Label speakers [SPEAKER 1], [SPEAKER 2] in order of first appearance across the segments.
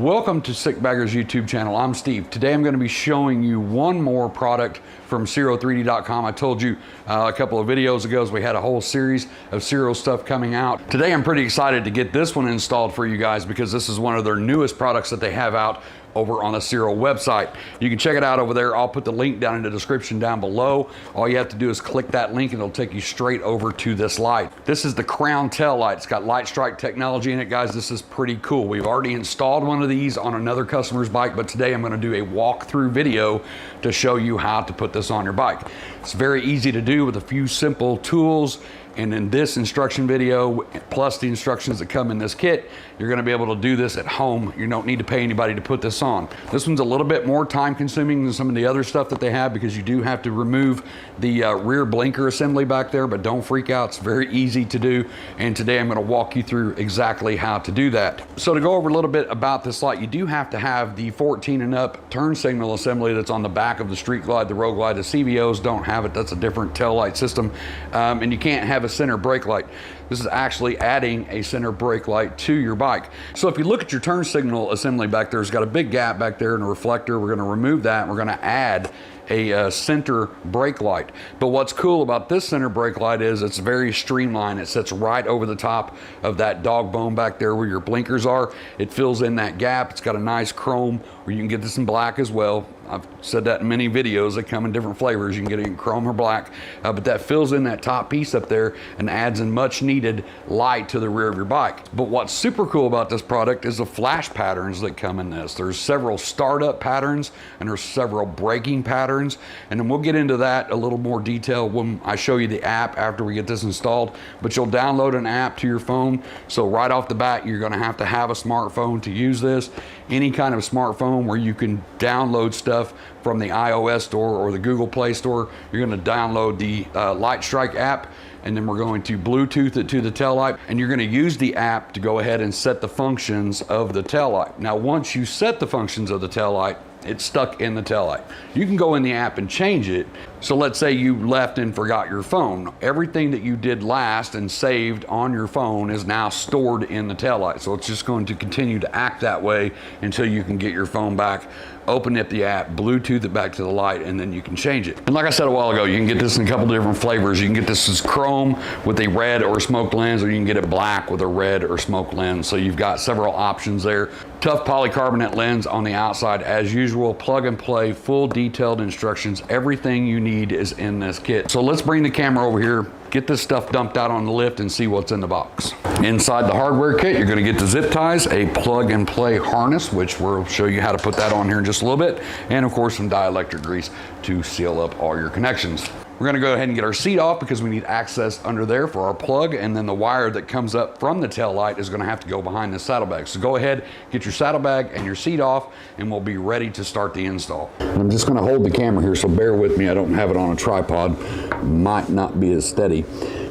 [SPEAKER 1] Welcome to Sick Baggers YouTube channel. I'm Steve. Today I'm going to be showing you one more product from Ciro3D.com. I told you a couple of videos ago we had a whole series of Ciro stuff coming out. Today I'm pretty excited to get this one installed for you guys because this is one of their newest products that they have out over on the Ciro website. You can check it out over there. I'll put the link down in the description down below. All you have to do is click that link and it'll take you straight over to this light. This is the Crown Tailight. It's got lightstrike technology in it, guys. This is pretty cool. We've already installed one of these on another customer's bike, but today I'm going to do a walkthrough video to show you how to put this on your bike. It's very easy to do with a few simple tools. And in this instruction video, plus the instructions that come in this kit, you're gonna be able to do this at home. You don't need to pay anybody to put this on. This one's a little bit more time consuming than some of the other stuff that they have because you do have to remove the rear blinker assembly back there, but don't freak out, it's very easy to do. And today I'm gonna walk you through exactly how to do that. So to go over a little bit about this light, you do have to have the 14 and up turn signal assembly that's on the back of the Street Glide, the Road Glide. The CVOs don't have it, that's a different tail light system. And you can't have a center brake light. This is actually adding a center brake light to your bike. So if you look at your turn signal assembly back there, it's got a big gap back there and a reflector. We're gonna remove that and we're gonna add a center brake light. But what's cool about this center brake light is it's very streamlined. It sits right over the top of that dog bone back there where your blinkers are. It fills in that gap. It's got a nice chrome, or you can get this in black as well. I've said that in many videos. They come in different flavors. You can get it in chrome or black, but that fills in that top piece up there and adds a much needed light to the rear of your bike. But what's super cool about this product is the flash patterns that come in this. There's several startup patterns and there's several braking patterns. And then we'll get into that a little more detail when I show you the app after we get this installed. But you'll download an app to your phone. So right off the bat, you're gonna have to have a smartphone to use this. Any kind of smartphone where you can download stuff from the iOS store or the Google Play Store. You're going to download the lightstrike app, and then we're going to Bluetooth it to the taillight, and you're going to use the app to go ahead and set the functions of the taillight. Now, once you set the functions of the taillight, it's stuck in the taillight. You can go in the app and change it. So let's say you left and forgot your phone. Everything that you did last and saved on your phone is now stored in the taillight. So it's just going to continue to act that way until you can get your phone back, open up the app, Bluetooth it back to the light, and then you can change it. And like I said a while ago, you can get this in a couple different flavors. You can get this as chrome with a red or smoked lens, or you can get it black with a red or smoked lens. So you've got several options there. Tough polycarbonate lens on the outside as usual, plug and play, full detailed instructions. Everything you need is in this kit. So let's bring the camera over here, get this stuff dumped out on the lift and see what's in the box. Inside the hardware kit, you're gonna get the zip ties, a plug and play harness, which we'll show you how to put that on here in just a little bit, and of course some dielectric grease to seal up all your connections. We're gonna go ahead and get our seat off because we need access under there for our plug, and then the wire that comes up from the tail light is gonna have to go behind the saddlebag. So go ahead, get your saddlebag and your seat off, and we'll be ready to start the install. I'm just gonna hold the camera here, so bear with me. I don't have it on a tripod. Might not be as steady.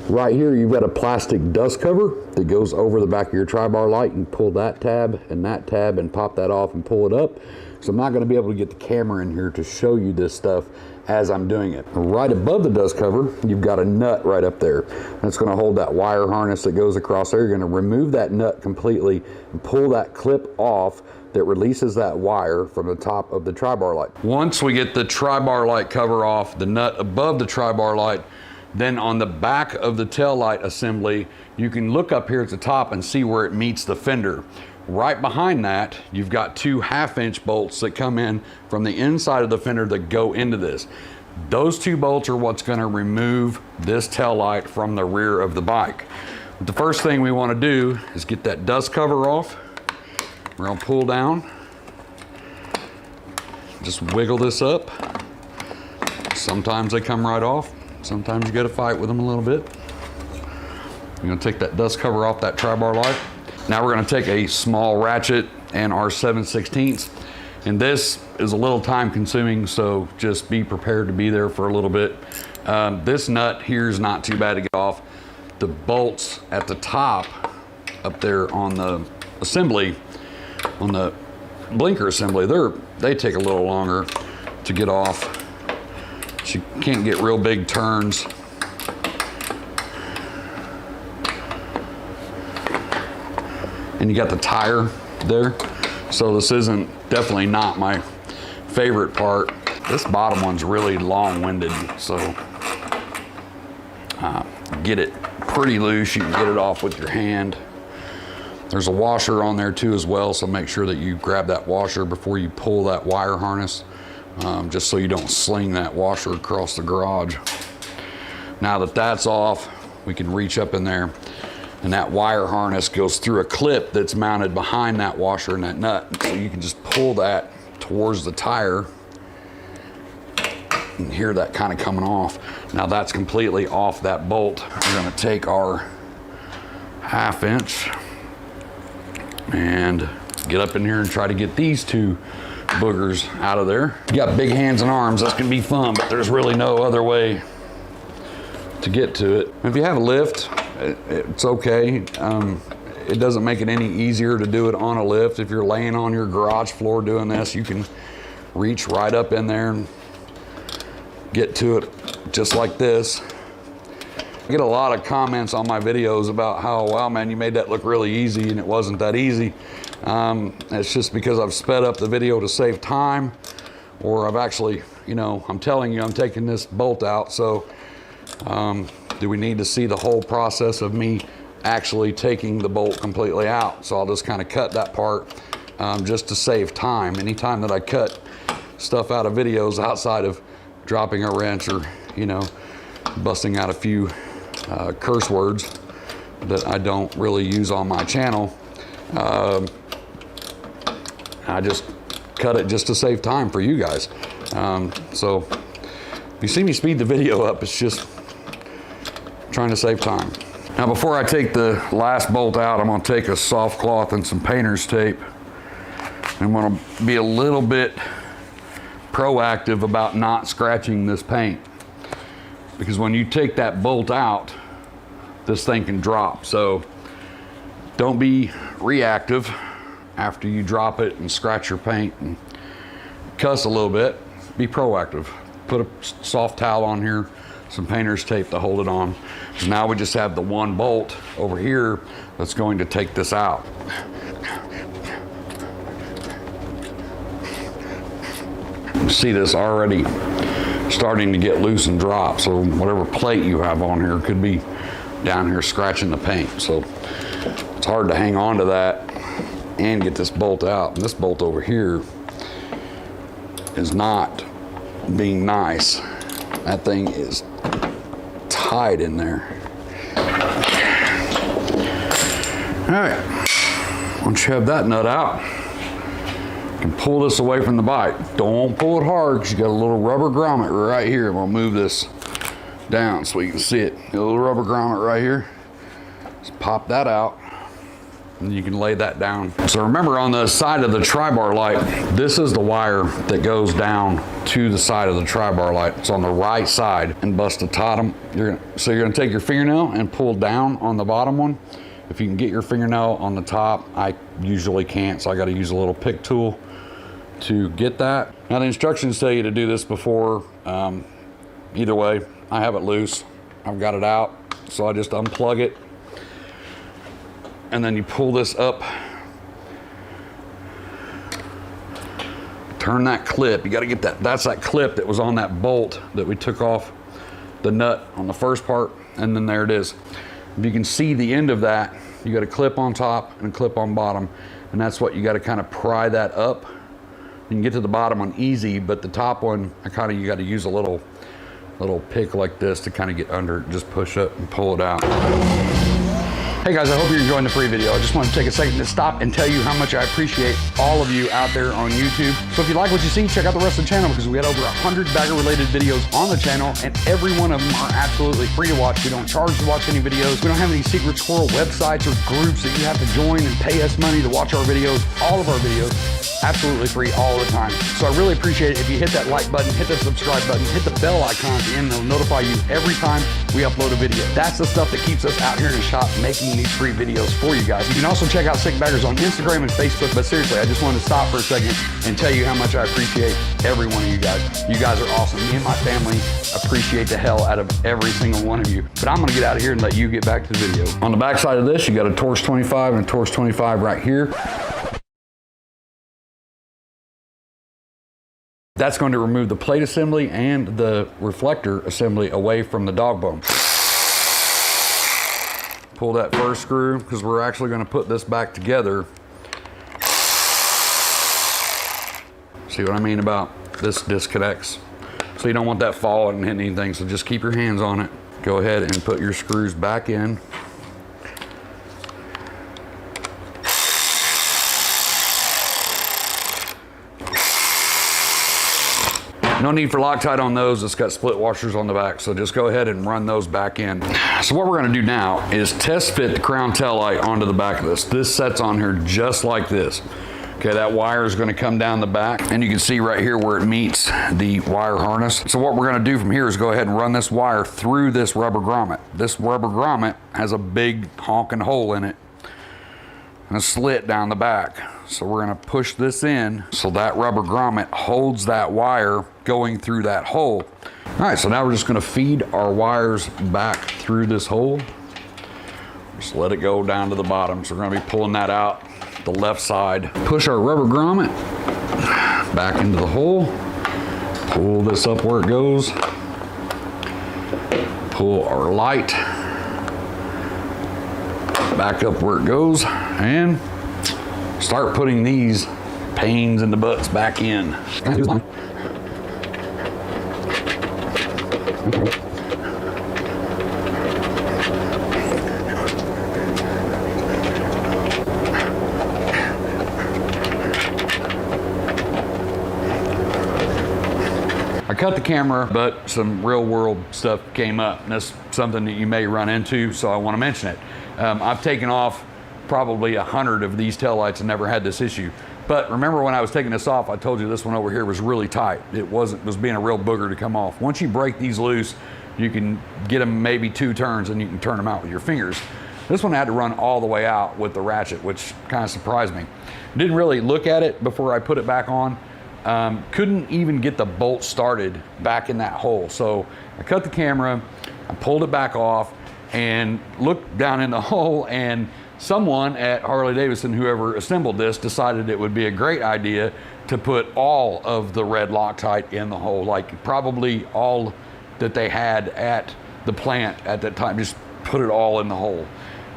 [SPEAKER 1] Right here, you've got a plastic dust cover that goes over the back of your tri-bar light, and pull that tab and pop that off and pull it up. So I'm not gonna be able to get the camera in here to show you this stuff as I'm doing it. Right above the dust cover, you've got a nut right up there. That's gonna hold that wire harness that goes across there. You're gonna remove that nut completely and pull that clip off that releases that wire from the top of the tri-bar light. Once we get the tri-bar light cover off, the nut above the tri-bar light, then on the back of the tail light assembly, you can look up here at the top and see where it meets the fender. Right behind that, you've got two 1/2-inch bolts that come in from the inside of the fender that go into this. Those two bolts are what's gonna remove this tail light from the rear of the bike. But the first thing we wanna do is get that dust cover off. We're gonna pull down. Just wiggle this up. Sometimes they come right off. Sometimes you gotta fight with them a little bit. You're gonna take that dust cover off that tri-bar light. Now we're gonna take a small ratchet and our 7/16, and this is a little time consuming, so just be prepared to be there for a little bit. This nut here is not too bad to get off. The bolts at the top up there on the assembly, on the blinker assembly, they take a little longer to get off. So you can't get real big turns. And you got the tire there. So this isn't definitely not my favorite part. This bottom one's really long-winded, so get it pretty loose. You can get it off with your hand. There's a washer on there too as well, so make sure that you grab that washer before you pull that wire harness, just so you don't sling that washer across the garage. Now that that's off, we can reach up in there, and that wire harness goes through a clip that's mounted behind that washer and that nut. So you can just pull that towards the tire and hear that kind of coming off. Now that's completely off that bolt. We're gonna take our 1/2 inch and get up in here and try to get these two boogers out of there. You got big hands and arms, that's gonna be fun, but there's really no other way to get to it. If you have a lift, it's okay. It doesn't make it any easier to do it on a lift. If you're laying on your garage floor doing this, you can reach right up in there and get to it just like this. I get a lot of comments on my videos about how, wow man, you made that look really easy, and it wasn't that easy. It's just because I've sped up the video to save time, or I've actually, you know, I'm telling you I'm taking this bolt out. So do we need to see the whole process of me actually taking the bolt completely out? So I'll just kind of cut that part just to save time. Anytime that I cut stuff out of videos outside of dropping a wrench or, you know, busting out a few curse words that I don't really use on my channel, I just cut it just to save time for you guys. So if you see me speed the video up, it's just trying to save time. Now before I take the last bolt out, I'm gonna take a soft cloth and some painter's tape. I'm gonna be a little bit proactive about not scratching this paint, because when you take that bolt out, this thing can drop. So don't be reactive after you drop it and scratch your paint and cuss a little bit. Be proactive. Put a soft towel on here, some painter's tape to hold it on. So now we just have the one bolt over here that's going to take this out. You see this already starting to get loose and drop. So whatever plate you have on here could be down here scratching the paint. So it's hard to hang on to that and get this bolt out. And this bolt over here is not being nice. That thing is tight in there. All right, once you have that nut out, you can pull this away from the bike. Don't pull it hard, because you got a little rubber grommet right here. I'm gonna move this down so you can see it. A little rubber grommet right here. Just pop that out, and you can lay that down. So remember, on the side of the tri-bar light, this is the wire that goes down to the side of the tri-bar light. It's on the right side, and bust the bottom. So you're gonna take your fingernail and pull down on the bottom one. If you can get your fingernail on the top, I usually can't, so I gotta use a little pick tool to get that. Now the instructions tell you to do this before. Either way, I have it loose. I've got it out, so I just unplug it. And then you pull this up, turn that clip. You got to get that, that's that clip that was on that bolt that we took off the nut on the first part, and then there it is. If you can see the end of that, you got a clip on top and a clip on bottom, and that's what you got to kind of pry that up. You can get to the bottom one easy, but the top one, you got to use a little pick like this to kind of get under it. Just push up and pull it out. Hey guys, I hope you're enjoying the free video. I just want to take a second to stop and tell you how much I appreciate all of you out there on YouTube. So if you like what you see, check out the rest of the channel, because we had over 100 bagger related videos on the channel, and every one of them are absolutely free to watch. We don't charge to watch any videos. We don't have any secret squirrel websites or groups that you have to join and pay us money to watch our videos. All of our videos absolutely free all the time. So I really appreciate it if you hit that like button, hit the subscribe button, hit the bell icon at the end. It'll notify you every time we upload a video. That's the stuff that keeps us out here in the shop making these free videos for you guys. You can also check out Sick Baggers on Instagram and Facebook, but seriously, I just wanted to stop for a second and tell you how much I appreciate every one of you guys. You guys are awesome. Me and my family appreciate the hell out of every single one of you. But I'm gonna get out of here and let you get back to the video. On the back side of this, you got a Torx 25 and a Torx 25 right here. That's going to remove the plate assembly and the reflector assembly away from the dog bone. Pull that first screw, because we're actually going to put this back together. See what I mean about this disconnects? So you don't want that falling and hitting anything, so just keep your hands on it. Go ahead and put your screws back in. No need for Loctite on those. It's got split washers on the back, so just go ahead and run those back in. So what we're gonna do now is test fit the crown tail light onto the back of this. This sets on here just like this. Okay, that wire is gonna come down the back, and you can see right here where it meets the wire harness. So what we're gonna do from here is go ahead and run this wire through this rubber grommet. This rubber grommet has a big honking hole in it and a slit down the back. So we're gonna push this in so that rubber grommet holds that wire going through that hole. All right, so now we're just gonna feed our wires back through this hole. Just let it go down to the bottom. So we're gonna be pulling that out the left side. Push our rubber grommet back into the hole. Pull this up where it goes. Pull our light back up where it goes, and start putting these pains in the butts back in. I cut the camera, but some real world stuff came up, and that's something that you may run into, so I want to mention it. I've taken off probably 100 of these taillights and never had this issue. But remember when I was taking this off, I told you this one over here was really tight. It was being a real booger to come off. Once you break these loose, you can get them maybe 2 turns and you can turn them out with your fingers. This one I had to run all the way out with the ratchet, which kind of surprised me. Didn't really look at it before I put it back on. Couldn't even get the bolt started back in that hole. So I cut the camera, I pulled it back off, and looked down in the hole, and someone at Harley-Davidson, whoever assembled this, decided it would be a great idea to put all of the red Loctite in the hole, like probably all that they had at the plant at that time, just put it all in the hole.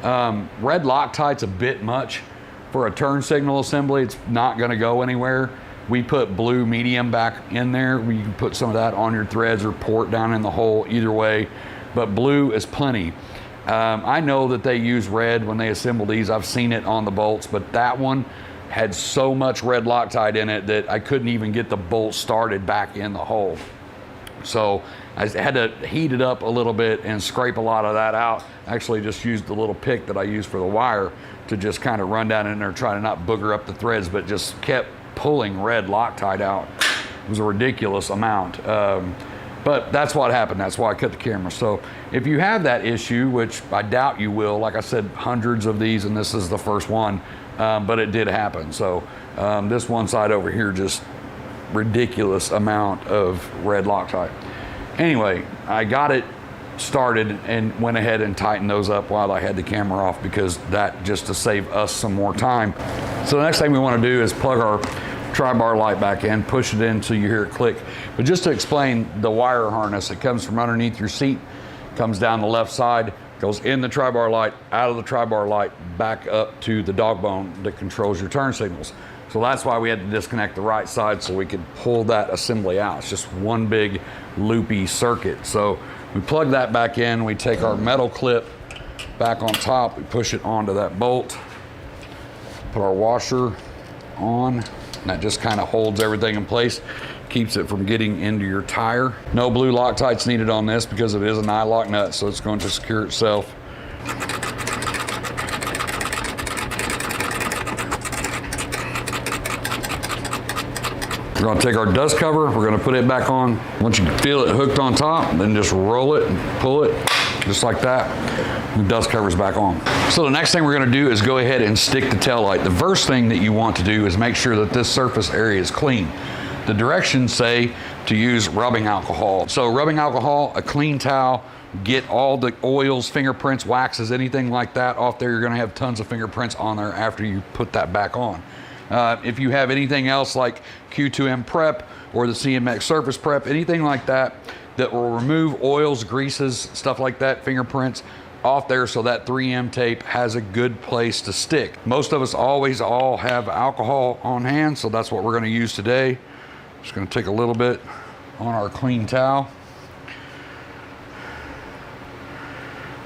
[SPEAKER 1] Red Loctite's a bit much for a turn signal assembly. It's not gonna go anywhere. We put blue medium back in there. You can put some of that on your threads or pour it down in the hole, either way, but blue is plenty. I know that they use red when they assemble these. I've seen it on the bolts, but that one had so much red Loctite in it that I couldn't even get the bolt started back in the hole. So I had to heat it up a little bit and scrape a lot of that out. Actually just used the little pick that I use for the wire to just kind of run down in there, try to not booger up the threads, but just kept pulling red Loctite out. It was a ridiculous amount. But that's what happened. That's why I cut the camera. So if you have that issue, which I doubt you will, like I said, hundreds of these, and this is the first one, but it did happen. So this one side over here, just ridiculous amount of red Loctite. Anyway, I got it started and went ahead and tightened those up while I had the camera off, because that just to save us some more time. So the next thing we want to do is plug our tri-bar light back in, push it in until you hear it click. But just to explain the wire harness, it comes from underneath your seat, comes down the left side, goes in the tri-bar light, out of the tri-bar light, back up to the dog bone that controls your turn signals. So that's why we had to disconnect the right side so we could pull that assembly out. It's just one big loopy circuit. So we plug that back in, we take our metal clip back on top, we push it onto that bolt, put our washer on, and that just kind of holds everything in place, keeps it from getting into your tire. No blue Loctite's needed on this because it is an eye-lock nut, so it's going to secure itself. We're going to take our dust cover, we're going to put it back on. Once you feel it hooked on top, then just roll it and pull it, just like that. The dust cover's back on. So the next thing we're going to do is go ahead and stick the tail light. The first thing that you want to do is make sure that this surface area is clean. The directions say to use rubbing alcohol. So rubbing alcohol, a clean towel, get all the oils, fingerprints, waxes, anything like that off there. You're going to have tons of fingerprints on there after you put that back on. If you have anything else like Q2M prep or the CMX surface prep, anything like that, that will remove oils, greases, stuff like that, fingerprints off there, so that 3M tape has a good place to stick. Most of us always all have alcohol on hand, so that's what we're gonna use today. Just gonna take a little bit on our clean towel.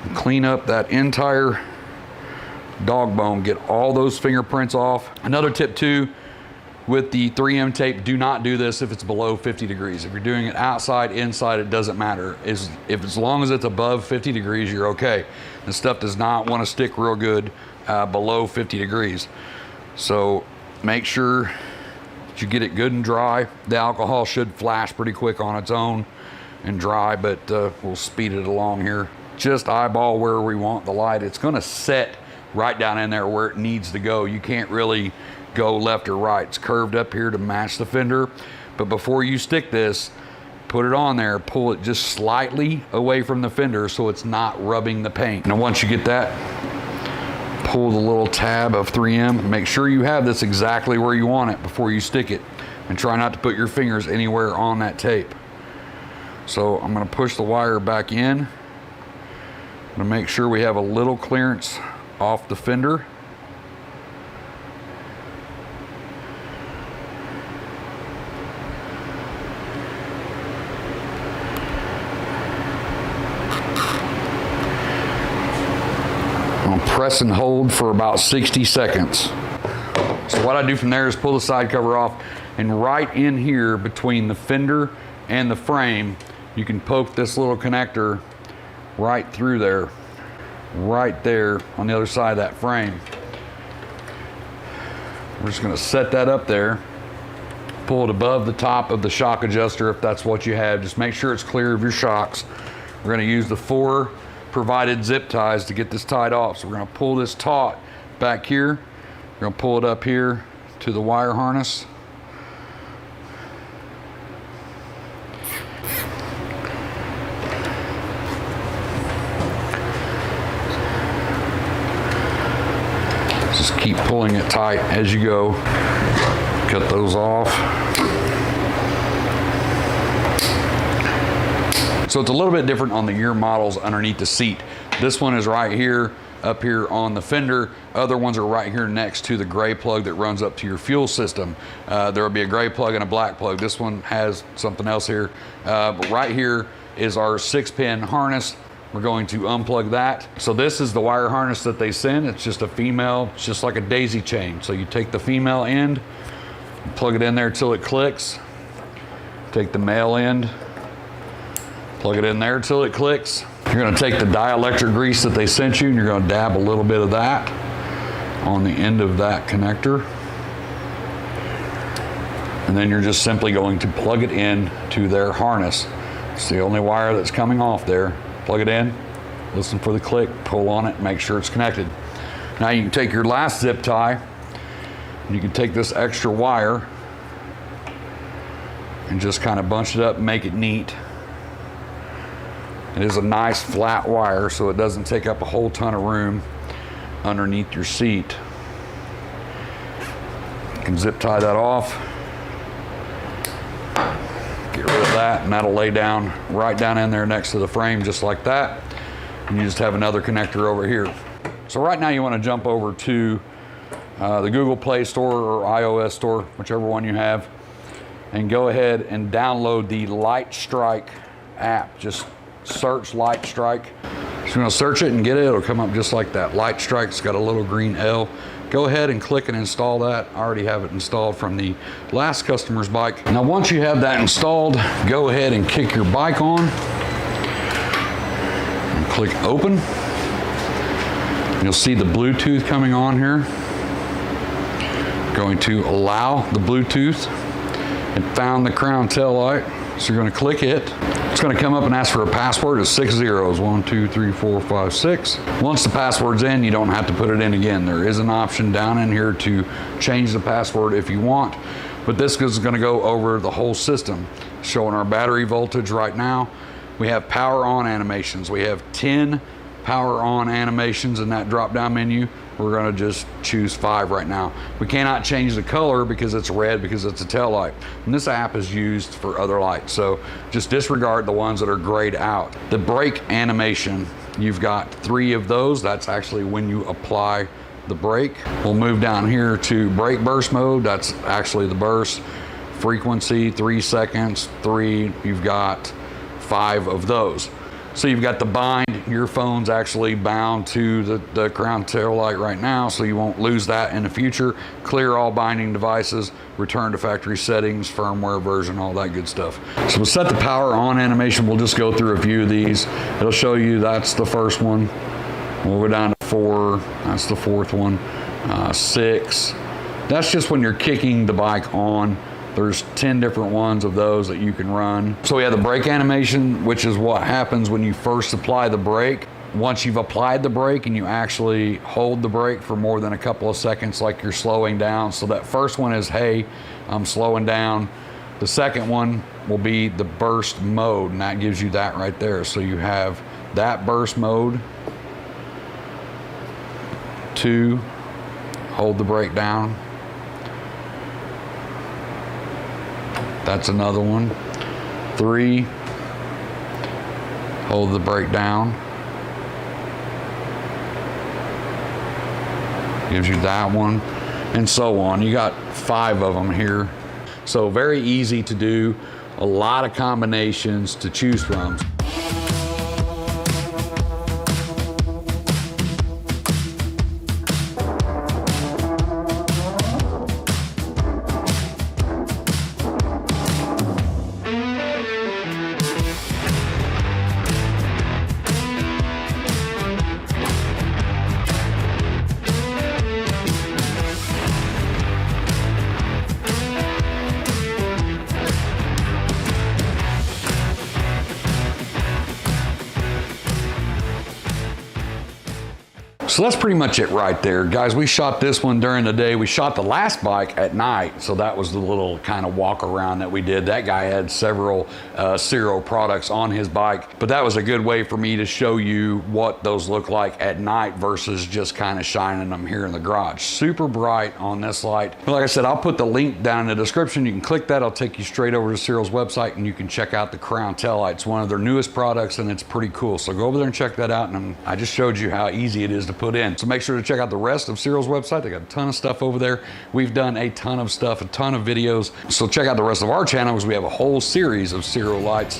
[SPEAKER 1] And clean up that entire dog bone, get all those fingerprints off. Another tip too, with the 3M tape, do not do this if it's below 50 degrees. If you're doing it outside, inside, it doesn't matter. As long as it's above 50 degrees, you're okay. This stuff does not want to stick real good below 50 degrees. So make sure that you get it good and dry. The alcohol should flash pretty quick on its own and dry, but we'll speed it along here. Just eyeball where we want the light. It's gonna set right down in there where it needs to go. You can't really go left or right. It's curved up here to match the fender. But before you stick this, put it on there, pull it just slightly away from the fender so it's not rubbing the paint. Now once you get that, pull the little tab of 3M. Make sure you have this exactly where you want it before you stick it. And try not to put your fingers anywhere on that tape. So I'm gonna push the wire back in. I'm gonna make sure we have a little clearance off the fender. Press and hold for about 60 seconds. So what I do from there is pull the side cover off, and right in here between the fender and the frame, you can poke this little connector right through there, right there on the other side of that frame. We're just gonna set that up there, pull it above the top of the shock adjuster if that's what you have. Just make sure it's clear of your shocks. We're gonna use the 4 provided zip ties to get this tied off. So we're gonna pull this taut back here. We're gonna pull it up here to the wire harness. Just keep pulling it tight as you go. Cut those off. So it's a little bit different on the year models underneath the seat. This one is right here, up here on the fender. Other ones are right here next to the gray plug that runs up to your fuel system. There will be a gray plug and a black plug. This one has something else here. But right here is our 6-pin harness. We're going to unplug that. So this is the wire harness that they send. It's just a female, it's just like a daisy chain. So you take the female end, plug it in there till it clicks. Take the male end, plug it in there till it clicks. You're gonna take the dielectric grease that they sent you and you're gonna dab a little bit of that on the end of that connector. And then you're just simply going to plug it in to their harness. It's the only wire that's coming off there. Plug it in, listen for the click, pull on it, make sure it's connected. Now you can take your last zip tie and you can take this extra wire and just kind of bunch it up and make it neat. It is a nice flat wire so it doesn't take up a whole ton of room underneath your seat. You can zip tie that off. Get rid of that and that'll lay down right down in there next to the frame just like that. And you just have another connector over here. So right now you want to jump over to the Google Play Store or iOS store, whichever one you have, and go ahead and download the Lightstrike app. Just search Lightstrike. So you're gonna search it and get it, it'll come up just like that. Lightstrike's got a little green L. Go ahead and click and install that. I already have it installed from the last customer's bike. Now once you have that installed, go ahead and kick your bike on. And click open. You'll see the Bluetooth coming on here. Going to allow the Bluetooth. It found the Crown Tailight. So you're gonna click it. It's gonna come up and ask for a password. It's 6 zeros, 1, 2, 3, 4, 5, 6. Once the password's in, you don't have to put it in again. There is an option down in here to change the password if you want, but this is gonna go over the whole system. Showing our battery voltage right now. We have power on animations. We have 10 power on animations in that drop down menu. We're gonna just choose 5 right now. We cannot change the color because it's red, because it's a tail light. And this app is used for other lights, so just disregard the ones that are grayed out. The brake animation, you've got 3 of those. That's actually when you apply the brake. We'll move down here to brake burst mode. That's actually the burst. Frequency, 3 seconds, 3, you've got 5 of those. So you've got the bind, your phone's actually bound to the Crown Tailight right now, so you won't lose that in the future. Clear all binding devices, return to factory settings, firmware version, all that good stuff. So we'll set the power on animation. We'll just go through a few of these. It'll show you that's the first one. We'll go down to 4, that's the 4th one. 6, that's just when you're kicking the bike on. There's 10 different ones of those that you can run. So we have the brake animation, which is what happens when you first apply the brake. Once you've applied the brake and you actually hold the brake for more than a couple of seconds, like you're slowing down. So that first one is, hey, I'm slowing down. The second one will be the burst mode, and that gives you that right there. So you have that burst mode. 2, hold the brake down. That's another one. 3, hold the brake down. Gives you that one, and so on. You got 5 of them here. So very easy to do, a lot of combinations to choose from. So that's pretty much it right there. Guys, we shot this one during the day. We shot the last bike at night, so that was the little kind of walk around that we did. That guy had several Ciro products on his bike, but that was a good way for me to show you what those look like at night versus just kind of shining them here in the garage. Super bright on this light. But like I said, I'll put the link down in the description. You can click that. I'll take you straight over to Ciro's website, and you can check out the Crown Tailight. It's one of their newest products, and it's pretty cool. So go over there and check that out. And I just showed you how easy it is to put in. So make sure to check out the rest of Ciro's website. They got a ton of stuff over there. We've done a ton of stuff, a ton of videos. So check out the rest of our channel because we have a whole series of Ciro lights.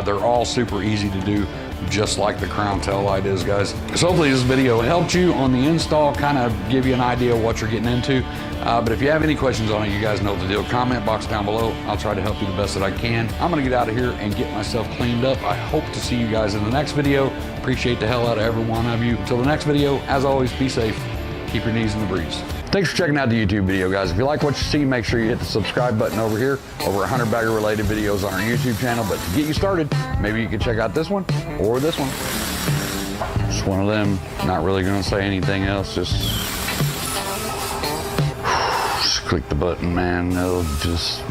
[SPEAKER 1] They're all super easy to do, just like the Crown Tailight is, guys. So hopefully this video helped you on the install, kind of give you an idea of what you're getting into. But if you have any questions on it, you guys know the deal. Comment box down below. I'll try to help you the best that I can. I'm gonna get out of here and get myself cleaned up. I hope to see you guys in the next video. Appreciate the hell out of every one of you. Until the next video, as always, be safe. Keep your knees in the breeze. Thanks for checking out the YouTube video, guys. If you like what you see, make sure you hit the subscribe button over here. Over 100 bagger related videos on our YouTube channel. But to get you started, maybe you can check out this one or this one. Just one of them. Not really gonna say anything else. Just click the button, man. It'll just